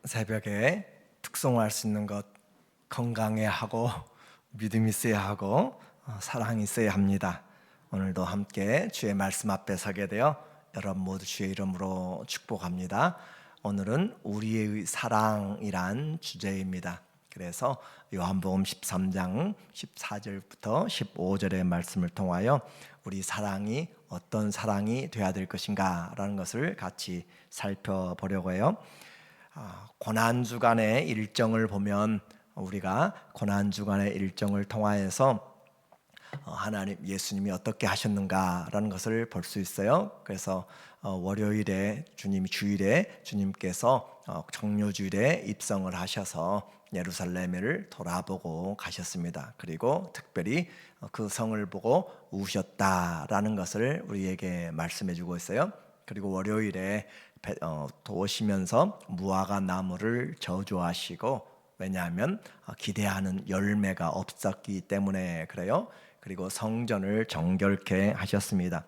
새벽에 특송할 수 있는 것, 건강해야 하고 믿음이 있어야 하고 사랑이 있어야 합니다. 오늘도 함께 주의 말씀 앞에 서게 되어 여러분 모두 주의 이름으로 축복합니다. 오늘은 우리의 사랑이란 주제입니다. 그래서 요한복음 13장 14절부터 15절의 말씀을 통하여 우리 사랑이 어떤 사랑이 되어야 될 것인가 라는 것을 같이 살펴보려고 해요. 고난주간의 일정을 보면 우리가 고난주간의 일정을 통하여서 하나님 예수님이 어떻게 하셨는가라는 것을 볼 수 있어요. 그래서 월요일에 주일에 주님께서 정료주일에 입성을 하셔서 예루살렘을 돌아보고 가셨습니다. 그리고 특별히 그 성을 보고 우셨다라는 것을 우리에게 말씀해 주고 있어요. 그리고 월요일에 오시면서 무화과 나무를 저주하시고, 왜냐하면 기대하는 열매가 없었기 때문에 그래요. 그리고 성전을 정결케 하셨습니다.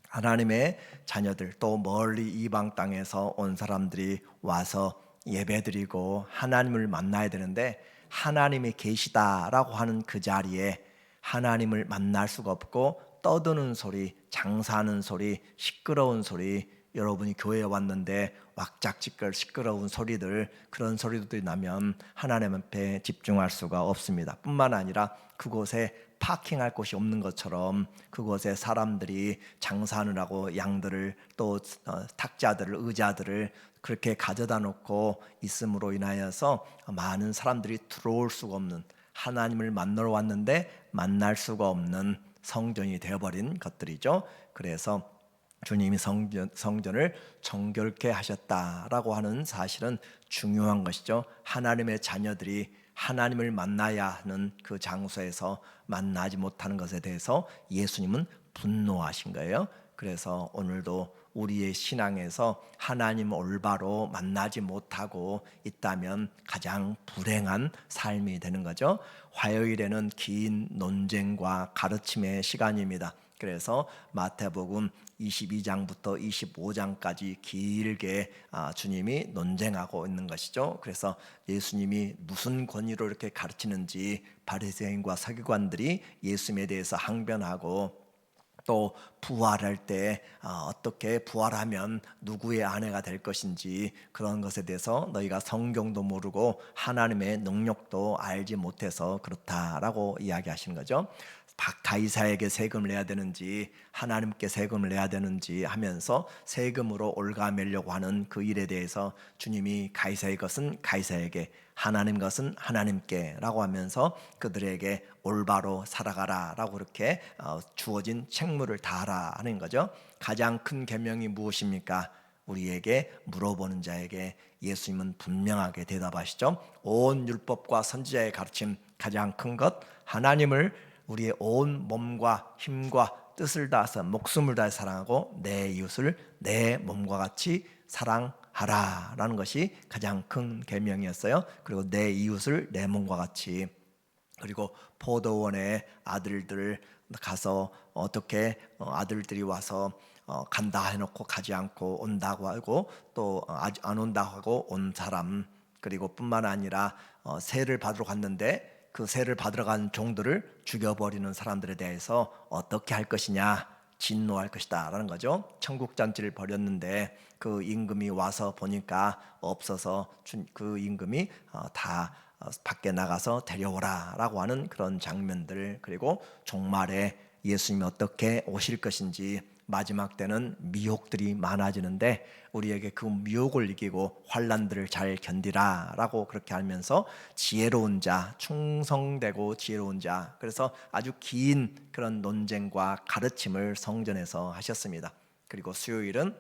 하나님의 자녀들, 또 멀리 이방 땅에서 온 사람들이 와서 예배드리고 하나님을 만나야 되는데, 하나님이 계시다라고 하는 그 자리에 하나님을 만날 수가 없고 떠드는 소리, 장사하는 소리, 시끄러운 소리, 여러분이 교회에 왔는데 왁작지껄 시끄러운 소리들, 그런 소리들이 나면 하나님 앞에 집중할 수가 없습니다. 뿐만 아니라 그곳에 파킹할 곳이 없는 것처럼 그곳에 사람들이 장사하느라고 양들을, 또 탁자들을, 의자들을 그렇게 가져다 놓고 있음으로 인하여서 많은 사람들이 들어올 수가 없는, 하나님을 만나러 왔는데 만날 수가 없는 성전이 되어버린 것들이죠. 그래서 주님이 성전을 정결케 하셨다라고 하는 사실은 중요한 것이죠. 하나님의 자녀들이 하나님을 만나야 하는 그 장소에서 만나지 못하는 것에 대해서 예수님은 분노하신 거예요. 그래서 오늘도 우리의 신앙에서 하나님 올바로 만나지 못하고 있다면 가장 불행한 삶이 되는 거죠. 화요일에는 긴 논쟁과 가르침의 시간입니다. 그래서 마태복음 22장부터 25장까지 길게 주님이 논쟁하고 있는 것이죠. 그래서 예수님이 무슨 권위로 이렇게 가르치는지 바리새인과 서기관들이 예수님에 대해서 항변하고, 또 부활할 때 어떻게 부활하면 누구의 아내가 될 것인지, 그런 것에 대해서 너희가 성경도 모르고 하나님의 능력도 알지 못해서 그렇다라고 이야기하시는 거죠. 가이사에게 세금을 내야 되는지 하나님께 세금을 내야 되는지 하면서 세금으로 올가매려고 하는 그 일에 대해서 주님이 가이사의 것은 가이사에게, 하나님 것은 하나님께 라고 하면서 그들에게 올바로 살아가라 라고 그렇게 주어진 책무를 다하라 하는 거죠. 가장 큰 계명이 무엇입니까? 우리에게 물어보는 자에게 예수님은 분명하게 대답하시죠. 온 율법과 선지자의 가르침, 가장 큰 것, 하나님을 우리의 온 몸과 힘과 뜻을 다해서 목숨을 다해 사랑하고 내 이웃을 내 몸과 같이 사랑하라 라는 것이 가장 큰 계명이었어요. 그리고 내 이웃을 내 몸과 같이. 그리고 포도원에 아들들 가서 어떻게 아들들이 와서 간다 해놓고 가지 않고 온다고 하고, 또 아직 안 온다고 하고 온 사람, 그리고 뿐만 아니라 세를 받으러 갔는데 그 세를 받으러 간 종들을 죽여버리는 사람들에 대해서 어떻게 할 것이냐, 진노할 것이다 라는 거죠. 천국잔치를 벌였는데 그 임금이 와서 보니까 없어서 그 임금이 다 밖에 나가서 데려오라 라고 하는 그런 장면들, 그리고 종말에 예수님이 어떻게 오실 것인지, 마지막 때는 미혹들이 많아지는데 우리에게 그 미혹을 이기고 환난들을 잘 견디라 라고 그렇게 하면서 지혜로운 자, 충성되고 지혜로운 자, 그래서 아주 긴 그런 논쟁과 가르침을 성전에서 하셨습니다. 그리고 수요일은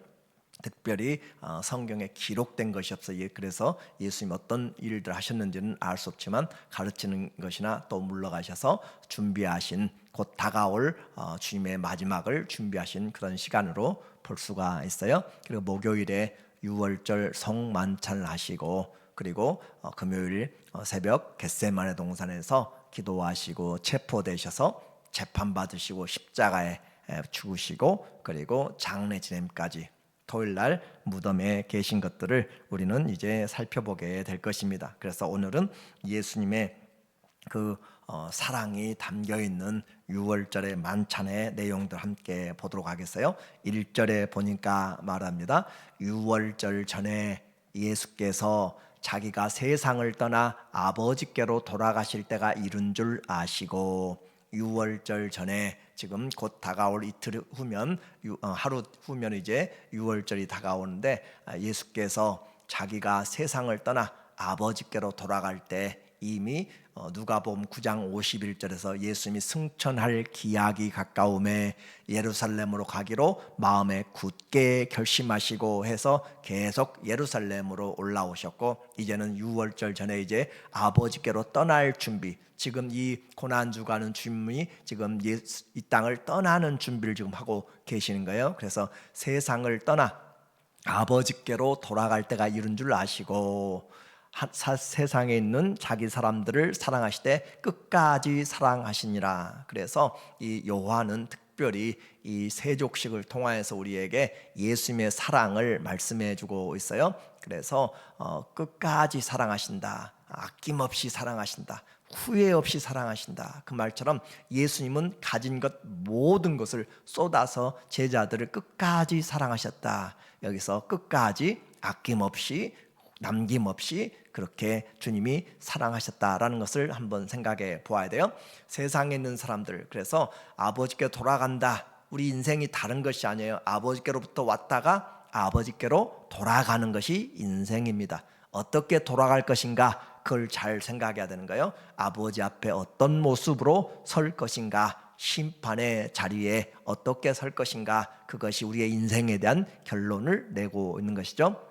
특별히 성경에 기록된 것이 없어요. 그래서 예수님 어떤 일들 하셨는지는 알 수 없지만 가르치는 것이나 또 물러가셔서 준비하신, 곧 다가올 주님의 마지막을 준비하신 그런 시간으로 볼 수가 있어요. 그리고 목요일에 유월절 성만찬을 하시고, 그리고 금요일 새벽 겟세마네 동산에서 기도하시고 체포되셔서 재판받으시고 십자가에 죽으시고, 그리고 장례 지냄까지 토요일 날 무덤에 계신 것들을 우리는 이제 살펴보게 될 것입니다. 그래서 오늘은 예수님의 사랑이 담겨 있는 유월절의 만찬의 내용들 함께 보도록 하겠어요. 1절에 보니까 말합니다. 유월절 전에 예수께서 자기가 세상을 떠나 아버지께로 돌아가실 때가 이른 줄 아시고, 유월절 전에 지금 곧 다가올 이틀 후면 하루 후면 이제 유월절이 다가오는데, 예수께서 자기가 세상을 떠나 아버지께로 돌아갈 때 이미 누가복음 9장 51절에서 예수님이 승천할 기약이 가까움에 예루살렘으로 가기로 마음에 굳게 결심하시고 해서 계속 예루살렘으로 올라오셨고, 이제는 유월절 전에 이제 아버지께로 떠날 준비, 지금 이 고난주가는 주님이 지금 이 땅을 떠나는 준비를 지금 하고 계시는 거예요. 그래서 세상을 떠나 아버지께로 돌아갈 때가 이른 줄 아시고, 세상에 있는 자기 사람들을 사랑하시되 끝까지 사랑하시니라. 그래서 이 요한은 특별히 이 세족식을 통하여서 우리에게 예수님의 사랑을 말씀해 주고 있어요. 그래서 끝까지 사랑하신다, 아낌없이 사랑하신다, 후회 없이 사랑하신다. 그 말처럼 예수님은 가진 것 모든 것을 쏟아서 제자들을 끝까지 사랑하셨다. 여기서 끝까지 아낌없이 남김없이 그렇게 주님이 사랑하셨다라는 것을 한번 생각해 보아야 돼요. 세상에 있는 사람들, 그래서 아버지께 돌아간다, 우리 인생이 다른 것이 아니에요. 아버지께로부터 왔다가 아버지께로 돌아가는 것이 인생입니다. 어떻게 돌아갈 것인가, 그걸 잘 생각해야 되는 거예요. 아버지 앞에 어떤 모습으로 설 것인가, 심판의 자리에 어떻게 설 것인가, 그것이 우리의 인생에 대한 결론을 내고 있는 것이죠.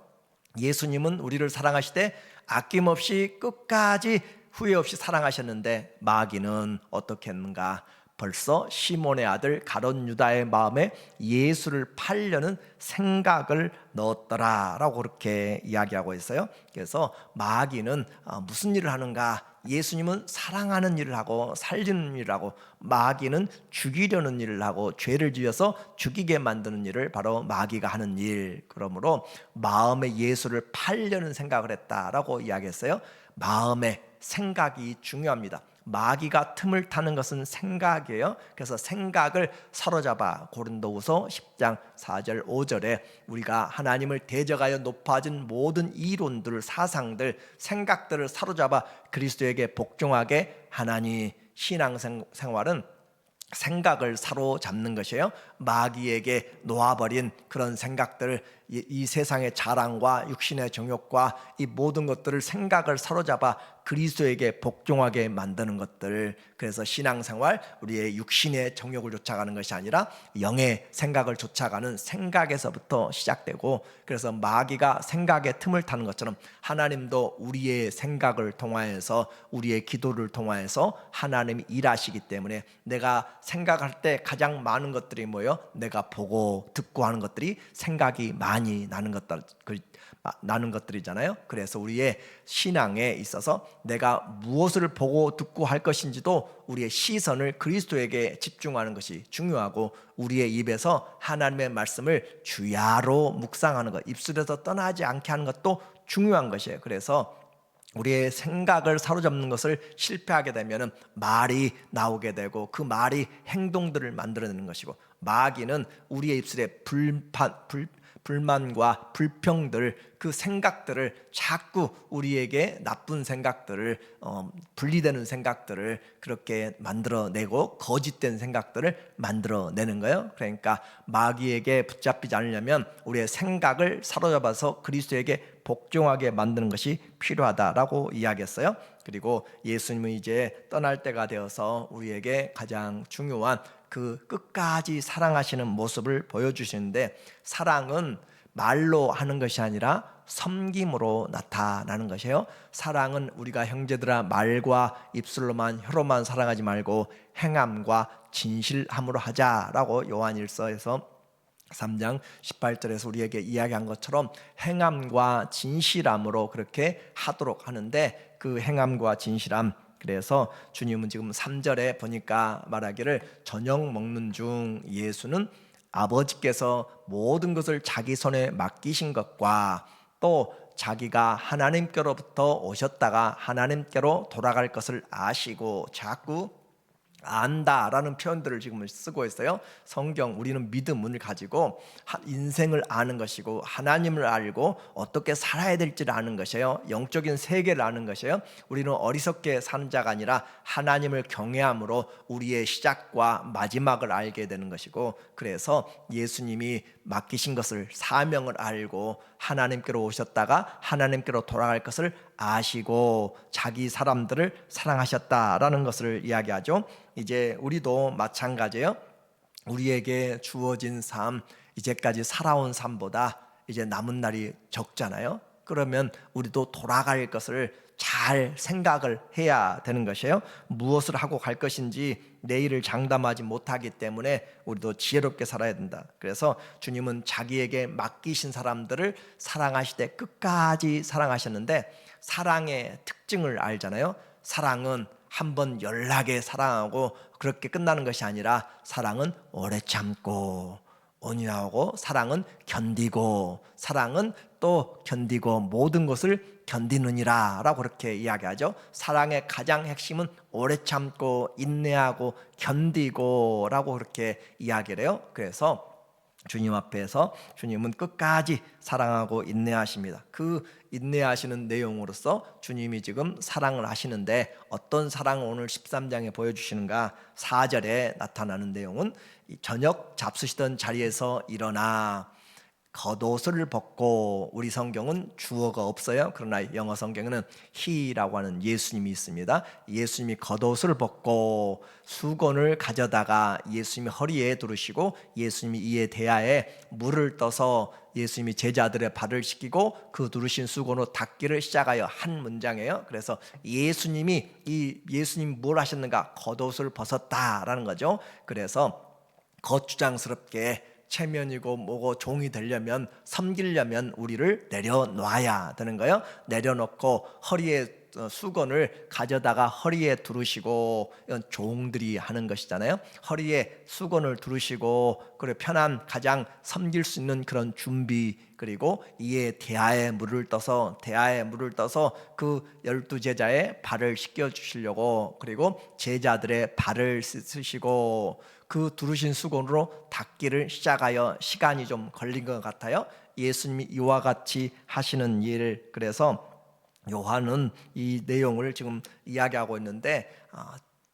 예수님은 우리를 사랑하시되 아낌없이 끝까지 후회 없이 사랑하셨는데, 마귀는 어떻게 했는가? 벌써 시몬의 아들 가룟 유다의 마음에 예수를 팔려는 생각을 넣었더라라고 그렇게 이야기하고 있어요. 그래서 마귀는 무슨 일을 하는가? 예수님은 사랑하는 일을 하고 살리는 일을 하고, 마귀는 죽이려는 일을 하고 죄를 지어서 죽이게 만드는 일을 바로 마귀가 하는 일. 그러므로 마음에 예수를 팔려는 생각을 했다라고 이야기했어요. 마음의 생각이 중요합니다. 마귀가 틈을 타는 것은 생각이에요. 그래서 생각을 사로잡아 고린도후서 10장 4절 5절에 우리가 하나님을 대적하여 높아진 모든 이론들, 사상들, 생각들을 사로잡아 그리스도에게 복종하게 하나니, 신앙생활은 생각을 사로잡는 것이에요. 마귀에게 놓아버린 그런 생각들, 이 세상의 자랑과 육신의 정욕과 이 모든 것들을 생각을 사로잡아 그리스도에게 복종하게 만드는 것들. 그래서 신앙생활, 우리의 육신의 정욕을 쫓아가는 것이 아니라 영의 생각을 쫓아가는 생각에서부터 시작되고, 그래서 마귀가 생각에 틈을 타는 것처럼 하나님도 우리의 생각을 통하여서, 우리의 기도를 통하여서 하나님이 일하시기 때문에, 내가 생각할 때 가장 많은 것들이 뭐예요? 내가 보고 듣고 하는 것들이 생각이 많이 나는 것들이잖아요. 그래서 우리의 신앙에 있어서 내가 무엇을 보고 듣고 할 것인지도 우리의 시선을 그리스도에게 집중하는 것이 중요하고, 우리의 입에서 하나님의 말씀을 주야로 묵상하는 것, 입술에서 떠나지 않게 하는 것도 중요한 것이에요. 그래서 우리의 생각을 사로잡는 것을 실패하게 되면 말이 나오게 되고, 그 말이 행동들을 만들어내는 것이고, 마귀는 우리의 입술에 불만과 불평들, 그 생각들을 자꾸 우리에게 나쁜 생각들을, 분리되는 생각들을 그렇게 만들어내고 거짓된 생각들을 만들어내는 거예요. 그러니까 마귀에게 붙잡히지 않으려면 우리의 생각을 사로잡아서 그리스도에게 복종하게 만드는 것이 필요하다라고 이야기했어요. 그리고 예수님은 이제 떠날 때가 되어서 우리에게 가장 중요한 그 끝까지 사랑하시는 모습을 보여주시는데, 사랑은 말로 하는 것이 아니라 섬김으로 나타나는 것이에요. 사랑은 우리가 형제들아 말과 입술로만, 혀로만 사랑하지 말고 행함과 진실함으로 하자라고 요한일서에서 3장 18절에서 우리에게 이야기한 것처럼 행함과 진실함으로 그렇게 하도록 하는데, 그 행함과 진실함, 그래서 주님은 지금 3절에 보니까 말하기를 저녁 먹는 중 예수는 아버지께서 모든 것을 자기 손에 맡기신 것과 또 자기가 하나님께로부터 오셨다가 하나님께로 돌아갈 것을 아시고 자꾸 안다라는 표현들을 지금 쓰고 있어요. 성경, 우리는 믿음을 가지고 인생을 아는 것이고 하나님을 알고 어떻게 살아야 될지를 아는 것이에요. 영적인 세계를 아는 것이에요. 우리는 어리석게 사는 자가 아니라 하나님을 경외함으로 우리의 시작과 마지막을 알게 되는 것이고, 그래서 예수님이 맡기신 것을, 사명을 알고 하나님께로 오셨다가 하나님께로 돌아갈 것을 아시고 자기 사람들을 사랑하셨다라는 것을 이야기하죠. 이제 우리도 마찬가지예요. 우리에게 주어진 삶, 이제까지 살아온 삶보다 이제 남은 날이 적잖아요. 그러면 우리도 돌아갈 것을 잘 생각을 해야 되는 것이에요. 무엇을 하고 갈 것인지 내일을 장담하지 못하기 때문에 우리도 지혜롭게 살아야 된다. 그래서 주님은 자기에게 맡기신 사람들을 사랑하시되 끝까지 사랑하셨는데, 사랑의 특징을 알잖아요. 사랑은 한번 연락에 사랑하고 그렇게 끝나는 것이 아니라 사랑은 오래 참고 온유하고, 사랑은 견디고, 사랑은 또 견디고 모든 것을 견디느니라 라고 그렇게 이야기하죠. 사랑의 가장 핵심은 오래 참고 인내하고 견디고 라고 그렇게 이야기를 해요. 그래서 주님 앞에서 주님은 끝까지 사랑하고 인내하십니다. 그 인내하시는 내용으로서 주님이 지금 사랑을 하시는데, 어떤 사랑을 오늘 13장에 보여주시는가? 4절에 나타나는 내용은 저녁 잡수시던 자리에서 일어나 겉옷을 벗고, 우리 성경은 주어가 없어요. 그러나 영어 성경에는 he라고 하는 예수님이 있습니다. 예수님이 겉옷을 벗고 수건을 가져다가 예수님이 허리에 두르시고, 예수님이 이에 대하에 물을 떠서 예수님이 제자들의 발을 씻기고 그 두르신 수건으로 닦기를 시작하여 한 문장이에요. 그래서 예수님이 뭘 하셨는가? 겉옷을 벗었다라는 거죠. 그래서 거추장스럽게 체면이고 뭐고 종이 되려면, 섬기려면 우리를 내려놔야 되는 거예요. 내려놓고 허리에 수건을 가져다가 허리에 두르시고, 이건 종들이 하는 것이잖아요. 허리에 수건을 두르시고, 그리고 편한, 가장 섬길 수 있는 그런 준비, 그리고 이에 대하에 물을 떠서 그 12제자의 발을 씻겨 주시려고, 그리고 제자들의 발을 씻으시고 그 두르신 수건으로 닦기를 시작하여 시간이 좀 걸린 것 같아요. 예수님이 이와 같이 하시는 일, 그래서 요한은 이 내용을 지금 이야기하고 있는데,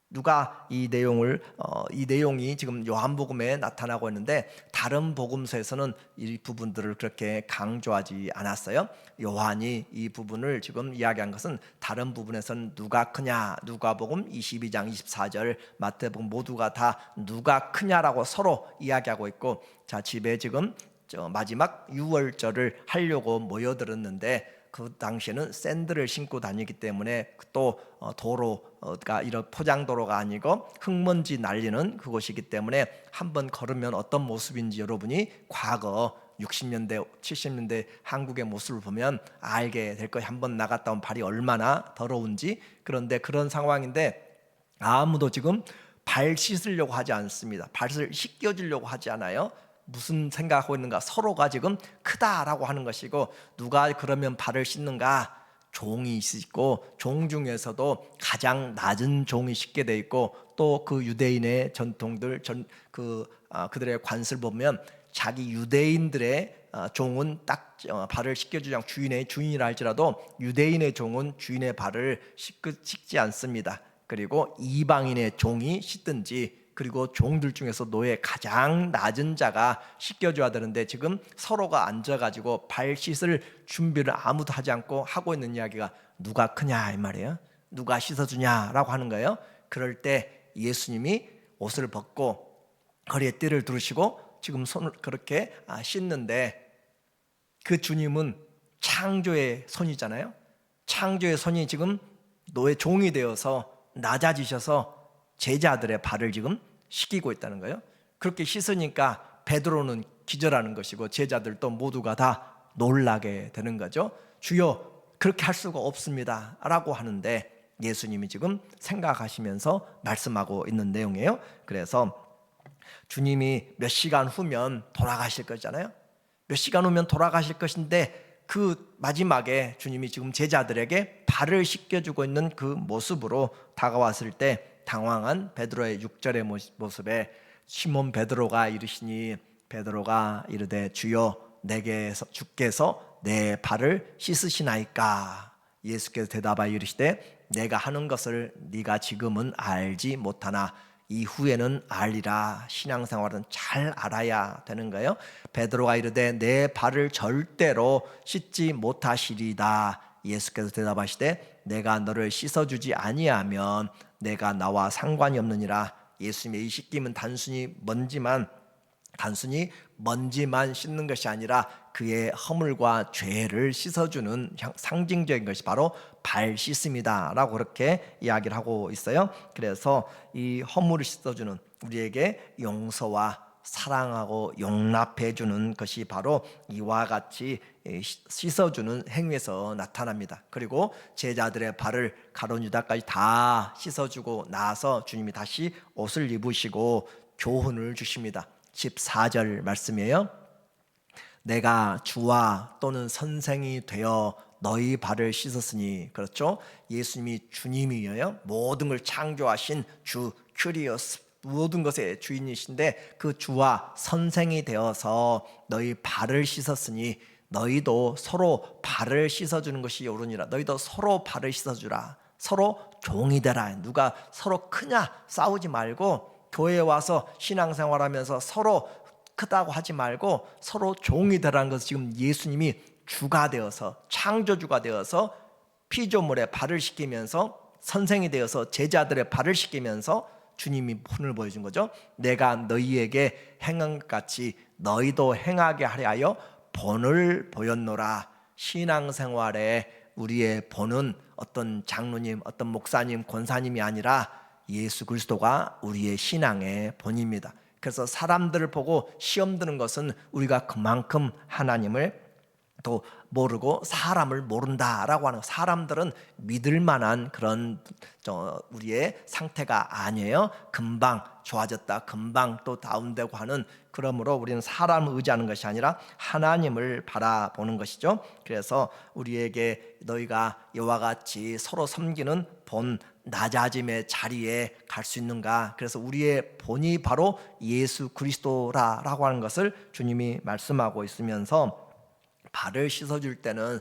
누가 이 내용이 지금 요한복음에 나타나고 있는데, 다른 복음서에서는 이 부분들을 그렇게 강조하지 않았어요. 요한이 이 부분을 지금 이야기한 것은, 다른 부분에서는 누가 크냐, 누가복음 22장 24절, 마태복음 모두가 다 누가 크냐라고 서로 이야기하고 있고, 자, 집에 지금 마지막 유월절을 하려고 모여들었는데, 그 당시에는 샌들을 신고 다니기 때문에 또 도로가 이런 포장도로가 아니고 흙먼지 날리는 그곳이기 때문에 한번 걸으면 어떤 모습인지 여러분이 과거 60년대 70년대 한국의 모습을 보면 알게 될 거예요. 한번 나갔다 온 발이 얼마나 더러운지. 그런데 그런 상황인데 아무도 지금 발 씻으려고 하지 않습니다. 발을 씻겨주려고 하지 않아요. 무슨 생각하고 있는가? 서로가 지금 크다라고 하는 것이고, 누가 그러면 발을 씻는가? 종이 있고, 종 중에서도 가장 낮은 종이 씻게 돼 있고, 또 그 유대인의 전통들, 그들의 관습을 보면 자기 유대인들의 종은 딱 발을 씻겨주지 않고, 주인이라 할지라도 유대인의 종은 주인의 발을 씻지 않습니다. 그리고 이방인의 종이 씻든지, 그리고 종들 중에서 노예 가장 낮은 자가 씻겨줘야 되는데, 지금 서로가 앉아가지고 발 씻을 준비를 아무도 하지 않고 하고 있는 이야기가 누가 크냐 이 말이에요. 누가 씻어주냐라고 하는 거예요. 그럴 때 예수님이 옷을 벗고 허리에 띠를 두르시고 지금 손을 그렇게 씻는데, 그 주님은 창조의 손이잖아요. 창조의 손이 지금 노예 종이 되어서 낮아지셔서 제자들의 발을 지금 씻기고 있다는 거예요. 그렇게 씻으니까 베드로는 기절하는 것이고 제자들도 모두가 다 놀라게 되는 거죠. 주여, 그렇게 할 수가 없습니다 라고 하는데, 예수님이 지금 생각하시면서 말씀하고 있는 내용이에요. 그래서 주님이 몇 시간 후면 돌아가실 거잖아요. 몇 시간 후면 돌아가실 것인데 그 마지막에 주님이 지금 제자들에게 발을 씻겨주고 있는 그 모습으로 다가왔을 때 당황한 베드로의 6절의 모습에 시몬 베드로가 이르시니 베드로가 이르되 주여 내게서 주께서 내 발을 씻으시나이까. 예수께서 대답하여 이르시되 내가 하는 것을 네가 지금은 알지 못하나 이후에는 알리라. 신앙생활은 잘 알아야 되는 거예요. 베드로가 이르되 내 발을 절대로 씻지 못하시리다. 예수께서 대답하시되 내가 너를 씻어주지 아니하면 내가 나와 상관이 없느니라. 예수님의 이 씻김은 단순히 먼지만 씻는 것이 아니라 그의 허물과 죄를 씻어주는 상징적인 것이 바로 발 씻음이다 라고 그렇게 이야기를 하고 있어요. 그래서 이 허물을 씻어주는, 우리에게 용서와 사랑하고 용납해 주는 것이 바로 이와 같이 씻어주는 행위에서 나타납니다. 그리고 제자들의 발을 가론 유다까지 다 씻어주고 나서 주님이 다시 옷을 입으시고 교훈을 주십니다. 14절 말씀이에요. 내가 주와 또는 선생이 되어 너희 발을 씻었으니. 그렇죠? 예수님이 주님이에요. 모든 걸 창조하신 주 큐리오스, 모든 것의 주인이신데 그 주와 선생이 되어서 너희 발을 씻었으니 너희도 서로 발을 씻어주는 것이 옳으니라. 너희도 서로 발을 씻어주라. 서로 종이 되라. 누가 서로 크냐 싸우지 말고 교회에 와서 신앙생활하면서 서로 크다고 하지 말고 서로 종이 되라는 것은 지금 예수님이 주가 되어서 창조주가 되어서 피조물의 발을 씻기면서 선생이 되어서 제자들의 발을 씻기면서 주님이 본을 보여준 거죠. 내가 너희에게 행한 것 같이 너희도 행하게 하려 본을 보였노라. 신앙생활에 우리의 본은 어떤 장로님, 어떤 목사님, 권사님이 아니라 예수 그리스도가 우리의 신앙의 본입니다. 그래서 사람들을 보고 시험 드는 것은 우리가 그만큼 하나님을 또 모르고 사람을 모른다라고 하는, 사람들은 믿을 만한 그런 우리의 상태가 아니에요. 금방 좋아졌다, 금방 또 다운되고 하는. 그러므로 우리는 사람을 의지하는 것이 아니라 하나님을 바라보는 것이죠. 그래서 우리에게 너희가 이와 같이 서로 섬기는 본 낮아짐의 자리에 갈 수 있는가. 그래서 우리의 본이 바로 예수 그리스도라고 하는 것을 주님이 말씀하고 있으면서 발을 씻어줄 때는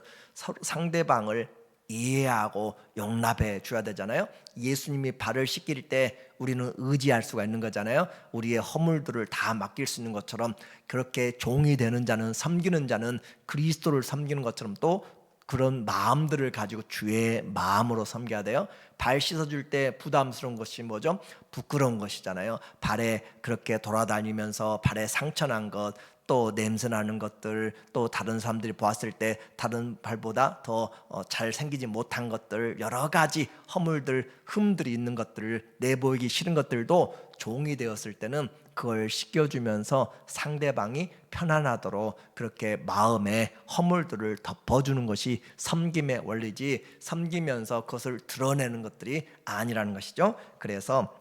상대방을 이해하고 용납해 줘야 되잖아요. 예수님이 발을 씻길 때 우리는 의지할 수가 있는 거잖아요. 우리의 허물들을 다 맡길 수 있는 것처럼 그렇게 종이 되는 자는, 섬기는 자는 그리스도를 섬기는 것처럼 또 그런 마음들을 가지고 주의 마음으로 섬겨야 돼요. 발 씻어줄 때 부담스러운 것이 뭐죠? 부끄러운 것이잖아요. 발에 그렇게 돌아다니면서 발에 상처난 것, 또 냄새나는 것들, 또 다른 사람들이 보았을 때 다른 발보다 더 잘생기지 못한 것들, 여러 가지 허물들, 흠들이 있는 것들을, 내보이기 싫은 것들도 종이 되었을 때는 그걸 씻겨주면서 상대방이 편안하도록 그렇게 마음의 허물들을 덮어주는 것이 섬김의 원리지, 섬기면서 그것을 드러내는 것들이 아니라는 것이죠. 그래서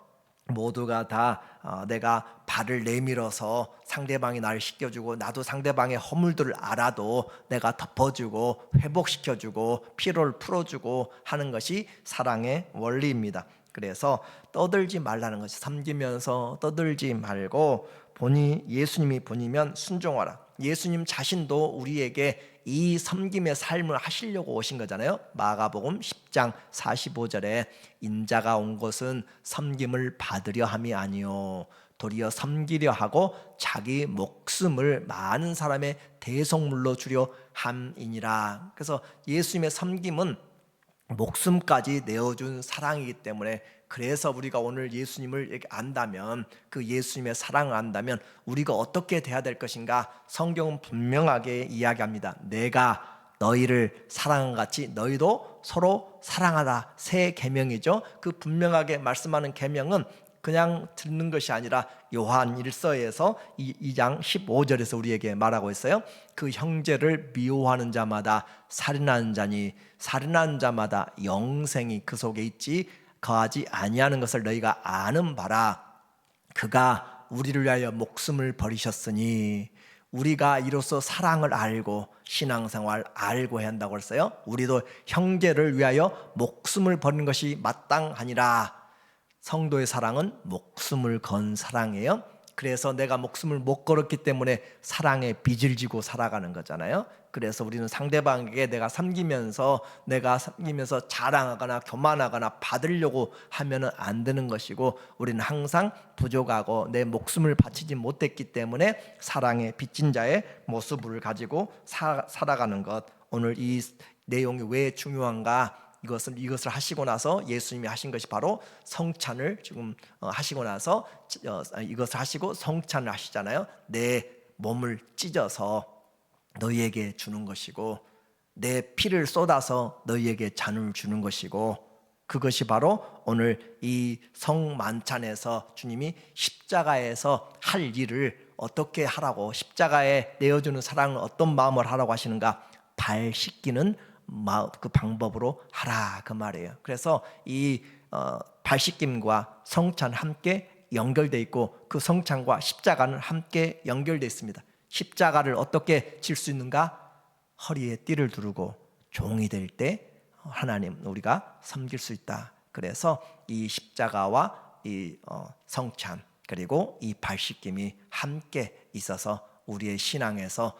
모두가 다 내가 발을 내밀어서 상대방이 나를 씻겨주고 나도 상대방의 허물들을 알아도 내가 덮어주고 회복시켜주고 피로를 풀어주고 하는 것이 사랑의 원리입니다. 그래서 떠들지 말라는 것이, 섬기면서 떠들지 말고 본이 예수님이 본이면 순종하라. 예수님 자신도 우리에게 이 섬김의 삶을 하시려고 오신 거잖아요. 마가복음 10장 45절에 인자가 온 것은 섬김을 받으려 함이 아니요 도리어 섬기려 하고 자기 목숨을 많은 사람의 대속물로 주려 함이니라. 그래서 예수님의 섬김은 목숨까지 내어준 사랑이기 때문에, 그래서 우리가 오늘 예수님을 안다면, 그 예수님의 사랑을 안다면 우리가 어떻게 돼야 될 것인가? 성경은 분명하게 이야기합니다. 내가 너희를 사랑한 같이 너희도 서로 사랑하라. 새 계명이죠. 그 분명하게 말씀하는 계명은 그냥 듣는 것이 아니라 요한 1서에서 2장 15절에서 우리에게 말하고 있어요. 그 형제를 미워하는 자마다 살인하는 자니 살인하는 자마다 영생이 그 속에 있지 거하지 아니하는 것을 너희가 아는 바라. 그가 우리를 위하여 목숨을 버리셨으니 우리가 이로써 사랑을 알고 신앙생활 알고 해야 한다고 했어요. 우리도 형제를 위하여 목숨을 버리는 것이 마땅하니라. 성도의 사랑은 목숨을 건 사랑이에요. 그래서 내가 목숨을 못 걸었기 때문에 사랑의 빚을 지고 살아가는 거잖아요. 그래서 우리는 상대방에게 내가 섬기면서 자랑하거나 교만하거나 받으려고 하면은 안 되는 것이고, 우리는 항상 부족하고 내 목숨을 바치지 못했기 때문에 사랑의 빚진 자의 모습을 가지고 살아가는 것. 오늘 이 내용이 왜 중요한가? 이것을 하시고 나서 예수님이 하신 것이 바로 성찬을 지금 하시고 나서 이것을 하시고 성찬을 하시잖아요. 내 몸을 찢어서 너희에게 주는 것이고 내 피를 쏟아서 너희에게 잔을 주는 것이고, 그것이 바로 오늘 이 성만찬에서 주님이 십자가에서 할 일을 어떻게 하라고, 십자가에 내어주는 사랑을 어떤 마음을 하라고 하시는가? 발 씻기는 그 방법으로 하라, 그 말이에요. 그래서 이 발 씻김과 성찬 함께 연결되어 있고 그 성찬과 십자가는 함께 연결되어 있습니다. 십자가를 어떻게 질 수 있는가? 허리에 띠를 두르고 종이 될 때 하나님 우리가 섬길 수 있다. 그래서 이 십자가와 이 성찬 그리고 이 발 씻김이 함께 있어서 우리의 신앙에서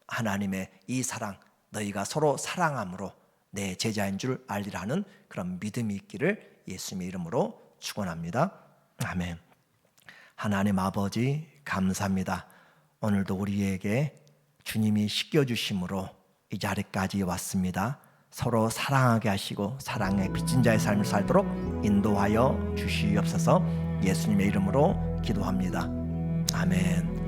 하나님의 이 사랑, 너희가 서로 사랑함으로 내 제자인 줄 알리라는 그런 믿음이 있기를 예수님의 이름으로 축원합니다. 아멘. 하나님 아버지 감사합니다. 오늘도 우리에게 주님이 씻겨주심으로 이 자리까지 왔습니다. 서로 사랑하게 하시고 사랑의 빚진 자의 삶을 살도록 인도하여 주시옵소서. 예수님의 이름으로 기도합니다. 아멘.